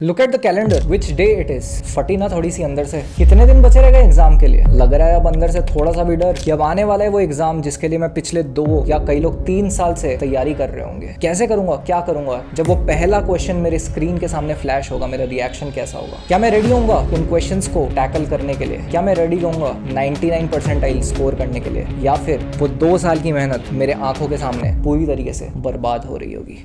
Look at the calendar, which day it is. फटी ना थोड़ी सी अंदर से, कितने दिन बचे रहेगा एग्जाम के लिए। लग रहा है अब अंदर से थोड़ा सा भी डर कि अब आने वाला है वो एग्जाम जिसके लिए मैं पिछले 2 या कई लोग 3 साल से तैयारी कर रहे होंगे। कैसे करूंगा, क्या करूंगा। जब वो पहला क्वेश्चन मेरे स्क्रीन के सामने फ्लैश होगा, मेरा रिएक्शन कैसा होगा। क्या मैं रेडी होऊंगा उन क्वेश्चंस को टैकल करने के लिए। क्या मैं रेडी होऊंगा 99 परसेंटाइल स्कोर करने के लिए, या फिर वो 2 साल की मेहनत मेरे आंखों के सामने पूरी तरीके से बर्बाद हो रही होगी।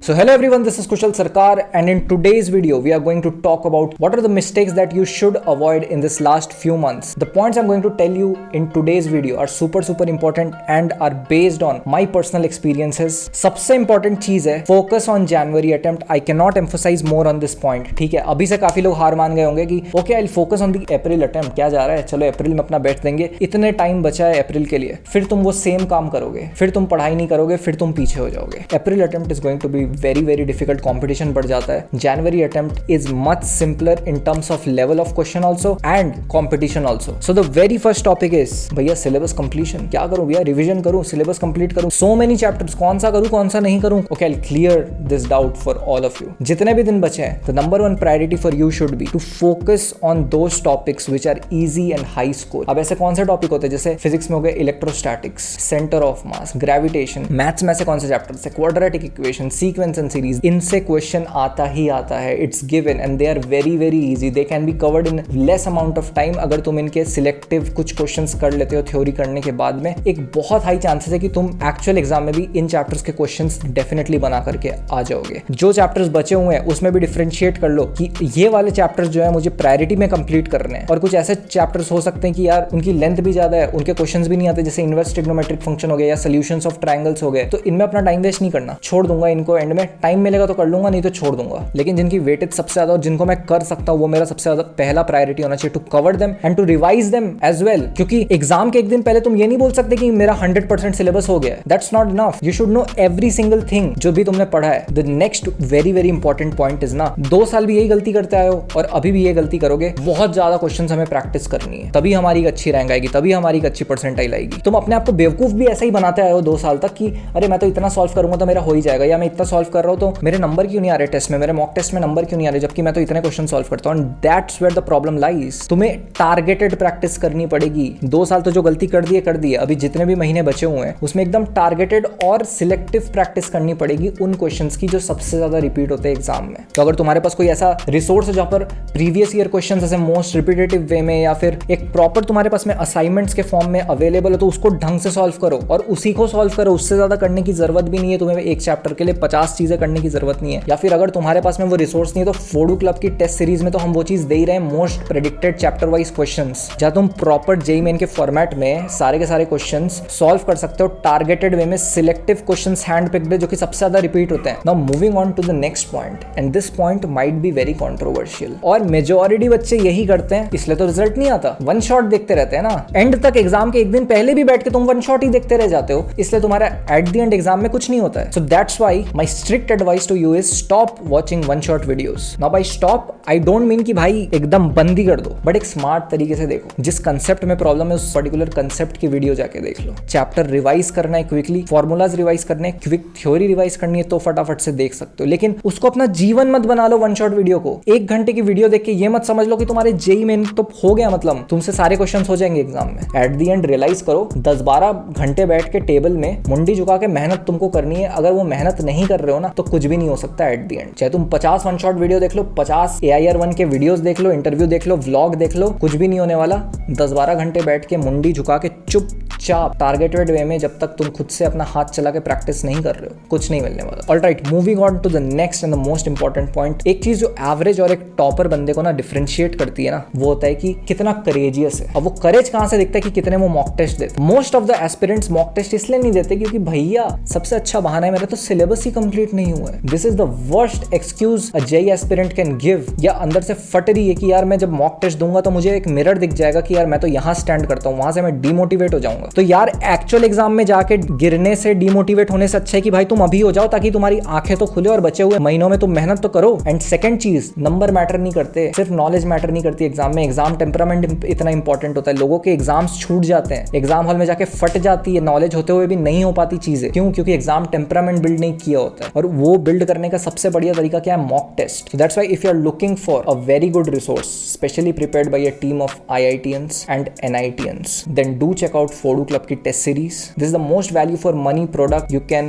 So hello everyone, this is Kushal Sarkar, and in today's video we are going to talk about what are the mistakes that you should avoid in this last few months. The points I'm going to tell you in today's video are super important and are based on my personal experiences. सबसे important चीज है focus on January attempt. I cannot emphasize more on this point. ठीक है, अभी से काफी लोग हार मान गए होंगे कि okay I'll focus on the April attempt. क्या जा रहा है, चलो अप्रैल में अपना बैठ देंगे, इतने टाइम बचा है अप्रैल के लिए। फिर तुम वो सेम काम करोगे, फिर तुम पढ़ाई नहीं करोगे, फिर तुम पीछे हो जाओगे। April attempt is going to be very difficult, competition बढ़ जाता है। January attempt is much simpler in terms of level of question also and competition also. So the very first topic is भैया syllabus completion। क्या करूं भैया, revision करूं, syllabus complete करूं, so many chapters, कौन सा करूं कौन सा नहीं करूं। Okay, I'll clear this doubt for all of you. जितने भी दिन बचे हैं, the number one priority for you should be to focus on those topics which are easy and high score. अब ऐसे कौन से टॉपिक होते हैं, जैसे फिजिक्स में हो गए electrostatics, centre of mass, gravitation. Maths में से कौन से चैप्टर्स है, quadratic equation, sequence and series. इनसे क्वेश्चन आता ही आता है, it's given and they are very easy. They can be covered in less amount of time. अगर तुम इनके सिलेक्टिव कुछ क्वेश्चंस कर लेते हो थ्योरी करने के बाद में, एक बहुत हाई चांसेस है कि तुम एक्चुअल एग्जाम में भी इन चैप्टर्स के क्वेश्चंस डेफिनेटली बना करके आ जाओगे। जो चैप्टर्स बचे हुए हैं उसमें भी डिफरेंशिएट कर लो कि ये वाले चैप्टर्स जो है मुझे प्रायोरिटी में कंप्लीट करने हैं, और कुछ ऐसे चैप्टर्स हो सकते हैं कि यार उनकी लेंथ भी ज्यादा है, उनके क्वेश्चंस भी नहीं आते, जैसे इनवर्स ट्रिग्नोमेट्रिक फंक्शन हो गया या सॉल्यूशंस ऑफ ट्रायंगल्स हो गए। तो इनमें अपना टाइम वेस्ट नहीं करना, छोड़ दूंगा इनको। एंड में टाइम मिलेगा तो कर लूंगा, नहीं तो छोड़ दूंगा। लेकिन जिनकी वेटेज सबसे ज्यादा और जिनको मैं कर सकता हूं, वो मेरा सबसे ज्यादा पहला प्रायोरिटी होना चाहिए, to cover them and to revise them as well. क्योंकि एग्जाम के एक दिन पहले तुम ये नहीं बोल सकते कि मेरा 100% सिलेबस हो गया है। That's not enough. You should know every single thing जो भी तुमने पढ़ा है। The next very important point is ना, 2 साल भी यही गलती करते आए हो और अभी भी ये गलती करोगे। बहुत ज्यादा क्वेश्चन हमें प्रैक्टिस करनी है, तभी हमारी अच्छी रैंक आएगी, तभी हमारी अच्छी परसेंटाइल आएगी। तुम अपने आप को बेवकूफ भी ऐसा ही बनाते आए हो 2 साल तक कि अरे मैं तो इतना सॉल्व करूंगा तो मेरा हो ही जाएगा, या मैं इतना सॉल्व कर रहा हूं तो मेरे नंबर क्यों नहीं आ रहे टेस्ट में, मेरे मॉक टेस्ट में नंबर क्यों नहीं आ रहे, जबकि मैं तो इतने क्वेश्चन सॉल्व करता हूं। And that's where the problem lies. तुम्हें टारगेटेड प्रैक्टिस करनी पड़ेगी। 2 साल तो जो गलती कर दी है, अभी जितने भी महीने बचे हुए हैं उसमें एकदम टारगेटेड और सिलेक्टिव प्रैक्टिस करनी पड़ेगी उन क्वेश्चंस की जो सबसे ज्यादा रिपीट होते हैं एग्जाम में। तो अगर तुम्हारे पास कोई ऐसा रिसोर्स है जहां पर प्रीवियस ईयर क्वेश्चंस ऐसे मोस्ट रिपीटेटिव वे में, या फिर एक प्रॉपर तुम्हारे पास में असाइनमेंट्स के फॉर्म में अवेलेबल है, तो उसको ढंग से सॉल्व करो और उसी को सॉल्व करो। उससे ज्यादा करने की जरूरत भी नहीं है तुम्हें। एक चैप्टर के लिए 50 चीजें करने की जरूरत नहीं है। या फिर अगर तुम्हारे पास में वो रिसोर्स नहीं है तो फोडू क्लब की टेस्ट सीरीज में तो हम वो चीज दे ही रहे हैं, most predicted chapter wise questions, जहां तुम प्रॉपर जेईई मेन के फॉर्मेट में सारे के सारे क्वेश्चंस सॉल्व कर सकते हो टारगेटेड वे में। सिलेक्टिव क्वेश्चंस हैंड पिक्ड जो कि सबसे ज्यादा रिपीट होते हैं। Now moving on to the next point, and this point might be very controversial, और मेजॉरिटी बच्चे यही करते हैं, इसलिए तो रिजल्ट नहीं आता। वन शॉट देखते रहते हैं ना, एंड तक एग्जाम के एक दिन पहले भी बैठ के तुम वन शॉट ही देखते रह जाते हो, इसलिए तुम्हारा एट द एंड एग्जाम में कुछ नहीं होता है। So that's why my strict advice to you is stop watching one shot videos. Now by stop I don't mean कि भाई एकदम बंद ही कर दो, बट एक स्मार्ट तरीके से देखो। जिस कंसेप्ट में प्रॉब्लम है उस पर्टिकुलर कंसेप्ट की वीडियो जाके देख लो। चैप्टर रिवाइज करना है क्विकली, फॉर्मूलाज रिवाइज करने हैं, क्विक थ्योरी रिवाइज करनी है तो फटाफट से देख सकते हो। लेकिन उसको अपना जीवन मत बना लो वन शॉट वीडियो को। 1 घंटे की वीडियो देख के ये मत समझ लो कि तुम्हारे जेईई मेन तो हो गया, मतलब तुमसे सारे क्वेश्चंस हो जाएंगे एग्जाम में। एट द एंड रियलाइज करो, 10-12 घंटे बैठ के टेबल में मुंडी झुका के मेहनत तुमको करनी है। अगर वो मेहनत नहीं कर रहे हो ना तो कुछ भी नहीं हो सकता एट द एंड। चाहे तुम 50 वन शॉट वीडियो देख लो, 50 AIR-1 के वीडियोस देख लो, इंटरव्यू देख लो, व्लॉग देख लो, कुछ भी नहीं होने वाला। 10-12 घंटे बैठ के मुंडी झुका के चुपचाप टारगेटेड वे में, जब तक तुम खुद से अपना हाथ चला के प्रैक्टिस नहीं कर रहे हो, कुछ नहीं मिलने वाला। Alright, moving on to the next and the most important point. एक चीज जो एवरेज और एक टॉपर बंदे को ना डिफरेंशिएट करती है ना, वो होता है कि कितना करेजियस है। अब वो करेज कहां से दिखता है कि कितने वो मॉक टेस्ट देते। Most of the aspirants mock test इसलिए नहीं देते क्योंकि भैया सबसे अच्छा बहाना है मेरा तो सिलेबस ही कंप्लीट नहीं हुआ है। This is the worst excuse a JEE aspirant can give. या अंदर से फट रही है कि यार मैं जब मॉक टेस्ट दूंगा तो मुझे एक मिरर दिख जाएगा कि यार मैं तो यहाँ स्टैंड करता हूँ, वहां से मैं डिमोटिवेट हो जाऊंगा। तो यार एक्चुअल एग्जाम में जाके गिरने से, डिमोटिवेट होने से अच्छा है कि भाई तुम अभी हो जाओ, ताकि तुम्हारी आंखें तो खुले और बचे हुए महीनों में तुम मेहनत तो करो। एंड सेकंड चीज, नंबर मैटर नहीं करते, सिर्फ नॉलेज मैटर नहीं करती एग्जाम में। एग्जाम टेम्परामेंट इतना इंपॉर्टेंट होता है। लोगों के एग्जाम्स छूट जाते हैं, एग्जाम हॉल में जाके फट जाती है, नॉलेज होते हुए भी नहीं हो पाती चीजें। क्यों? क्योंकि एग्जाम टेम्परामेंट बिल्ड नहीं किया होता है। और वो बिल्ड करने का सबसे बढ़िया तरीका क्या है? Mock test. That's why if you are looking for a very good resource, specially prepared by a team of IITians एंड NITians, then do check out Fodu Club की test series. This is the most value for money product you can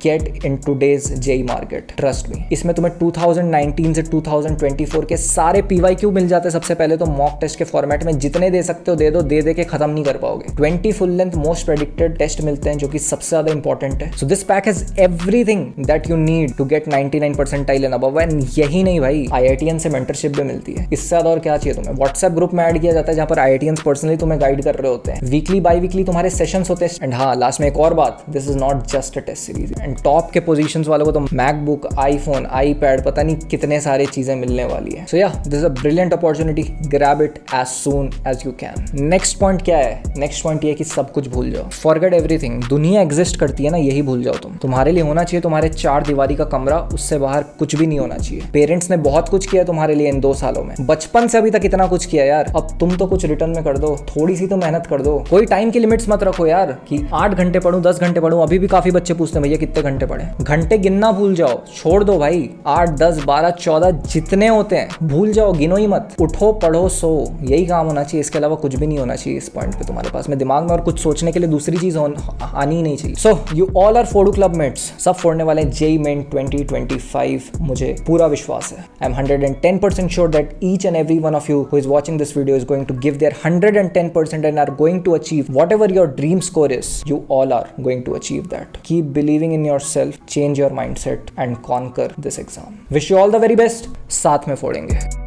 get in today's JEE market. Trust me. इसमें तुम्हें 2019 से 2024 के सारे PYQ मिल जाते हैं। सबसे पहले तो मॉक टेस्ट के फॉर्मेट में जितने दे सकते हो दे दो, दे के खत्म नहीं कर पाओगे। 20 full length most predicted test मिलते हैं, जो कि सबसे ज्यादा इंपॉर्टेंट है। So this pack has everything that you need to get 99 percentile and above. And यही नहीं भाई, IITian से मेंटरशिप भी मिलती है। इससे ज्यादा और क्या चाहिए तुम्हें? व्हाट्सएप ग्रुप में ऐड किया जाता है, जहां पर IITians पर्सनली तुम्हें गाइड कर रहे होते हैं। वीकली बाई वीकली तुम्हारे सेशंस होते हैं। एंड हाँ, लास्ट में एक और बात, this is not just a test series. And top के पोजीशंस वालों को तो मैकबुक, आईफोन, आईपैड, पता नहीं कितने सारे चीजें मिलने वाली है। So yeah, this is a brilliant opportunity, grab it as soon as you can. Next point क्या है? नेक्स्ट पॉइंट ये कि सब कुछ भूल जाओ, फॉरगेट एवरीथिंग। दुनिया एग्जिस्ट करती है ना, यही भूल जाओ तुम। तुम्हारे लिए होना चाहिए तुम्हारे 4 दीवारी का कमरा, उससे बाहर कुछ भी नहीं होना चाहिए। पेरेंट्स ने बहुत कुछ किया तुम्हारे लिए इन 2 सालों में, बचपन से अभी तक इतना कुछ किया यार। अब तुम तो कुछ रिटर्न में कर दो, थोड़ी सी तो मेहनत कर दो। कोई टाइम की लिमिट्स मत रखो यार कि 8 घंटे पढ़ूं, 10 घंटे पढ़ूं। अभी भी काफी बच्चे पूछते हैं भैया कितने घंटे पढ़े। घंटे गिनना भूल जाओ, छोड़ दो भाई। 8, 10, 12, 14 जितने होते हैं भूल जाओ, गिनो ही मत। उठो, पढ़ो, सो, यही काम होना चाहिए। इसके अलावा कुछ भी नहीं होना चाहिए इस पॉइंट पे तुम्हारे पास में दिमाग में, और कुछ सोचने के लिए दूसरी चीज आनी ही नहीं चाहिए। सो यू ऑल आर फोडू क्लब मेट्स, सब फोड़ने वाले हैं JEE Main 2025। मुझे पूरा विश्वास है। I am 110% sure that each and every one of you who is watching this video is going to give their 110% and are going to achieve whatever your dream score is. You all are going to achieve that. Keep believing in yourself, change your mindset and conquer this exam. Wish you all the very best. साथ में फोड़ेंगे।